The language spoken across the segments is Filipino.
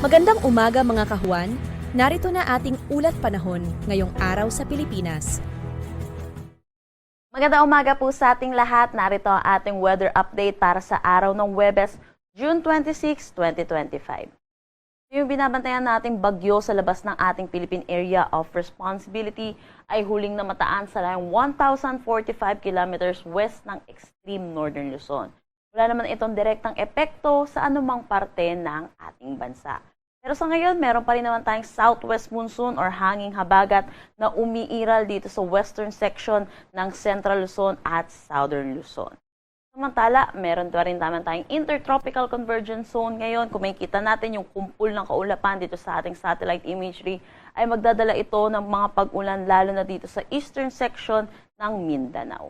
Magandang umaga mga kahuan, narito na ating ulat panahon ngayong araw sa Pilipinas. Magandang umaga po sa ating lahat. Narito ang ating weather update para sa araw ng Huwebes, June 26, 2025. Yung binabantayan nating bagyo sa labas ng ating Philippine Area of Responsibility ay huling namataan sa layong 1,045 kilometers west ng extreme northern Luzon. Wala naman itong direktang epekto sa anumang parte ng ating bansa. Pero sa ngayon, meron pa rin naman tayong southwest monsoon or hanging habagat na umiiral dito sa western section ng Central Luzon at Southern Luzon. Samantala, meron pa rin naman tayong intertropical convergence zone ngayon. Kung makikita natin yung kumpul ng kaulapan dito sa ating satellite imagery, ay magdadala ito ng mga pag-ulan lalo na dito sa eastern section ng Mindanao.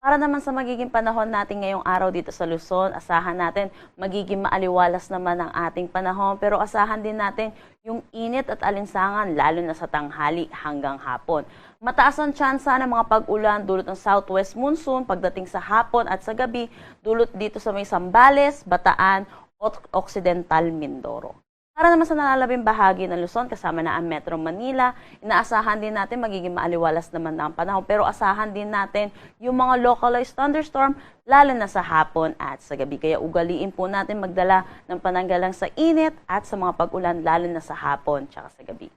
Para naman sa magiging panahon natin ngayong araw dito sa Luzon, asahan natin magiging maaliwalas naman ang ating panahon, pero asahan din natin yung init at alinsangan lalo na sa tanghali hanggang hapon. Mataas ang tsansa ng mga pag-ulan dulot ng southwest monsoon pagdating sa hapon at sa gabi dulot dito sa may Zambales, Bataan at Occidental Mindoro. Para naman sa nalalabing bahagi ng Luzon, kasama na ang Metro Manila, inaasahan din natin magiging maaliwalas naman na ang panahon. Pero asahan din natin yung mga localized thunderstorm, lalo na sa hapon at sa gabi. Kaya ugaliin po natin magdala ng pananggalang sa init at sa mga pag-ulan, lalo na sa hapon at sa gabi.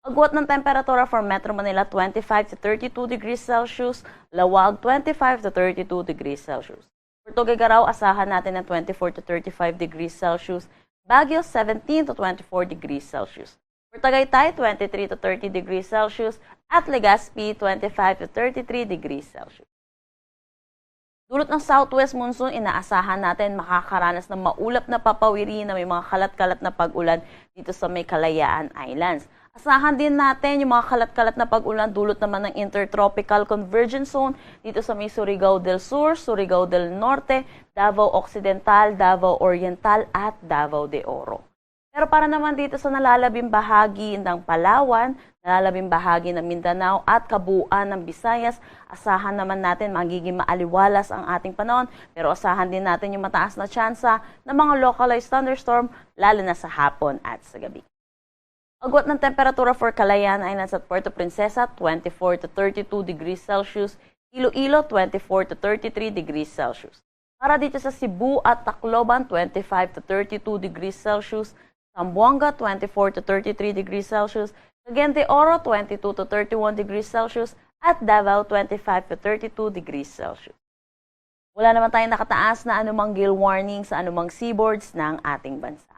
Agwat ng temperatura for Metro Manila, 25 to 32 degrees Celsius, Lawag, 25 to 32 degrees Celsius. For Tuguegarao, asahan natin ng 24 to 35 degrees Celsius, Baguio, 17 to 24 degrees Celsius. For Tagaytay, 23 to 30 degrees Celsius. At Legazpi, 25 to 33 degrees Celsius. Dulot ng southwest monsoon, inaasahan natin makakaranas ng maulap na papawiri na may mga kalat-kalat na pag-ulan dito sa may Kalayaan Islands. Asahan din natin yung mga kalat-kalat na pag-ulan dulot naman ng intertropical convergence zone dito sa may Surigao del Sur, Surigao del Norte, Davao Occidental, Davao Oriental at Davao de Oro. Pero para naman dito sa nalalabing bahagi ng Palawan, nalalabing bahagi ng Mindanao at kabuuan ng Visayas, asahan naman natin magiging maaliwalas ang ating panahon, pero asahan din natin yung mataas na tsansa ng mga localized thunderstorm lalo na sa hapon at sa gabi. Agwat ng temperatura for Calayan Islands at Puerto Princesa, 24 to 32 degrees Celsius, Iloilo, 24 to 33 degrees Celsius. Para dito sa Cebu at Tacloban, 25 to 32 degrees Celsius, Zamboanga, 24 to 33 degrees Celsius, Cagayan de Oro, 22 to 31 degrees Celsius, at Davao, 25 to 32 degrees Celsius. Wala naman tayong nakataas na anumang gale warning sa anumang seaboards ng ating bansa.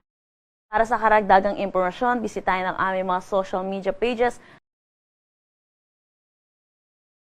Para sa karagdagang impormasyon, bisitahin ang aming mga social media pages